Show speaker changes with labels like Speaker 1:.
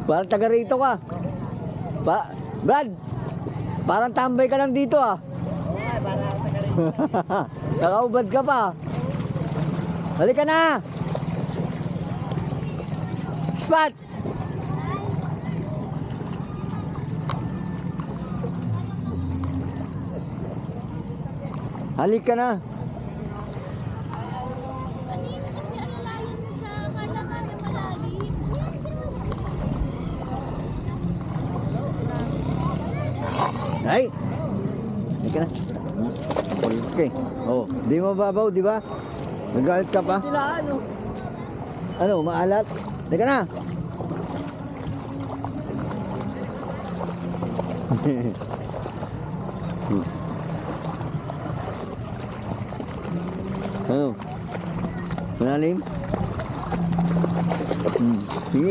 Speaker 1: Parang taga rito ka. Brad, parang tambay ka lang dito ah.
Speaker 2: Oo, para ako taga rin.
Speaker 1: Nakaubad ka pa. Halika na. Spot. Halika na.
Speaker 3: Kanina kasi alalayan mo siya. Akala nga na malalim.
Speaker 1: Ay. Halika na. Okay. Oh, di mababaw, di ba? Nagalit ka pa?
Speaker 2: Sila ano?
Speaker 1: Ano, maalat? Halika na. Ano? Malalim? Sige.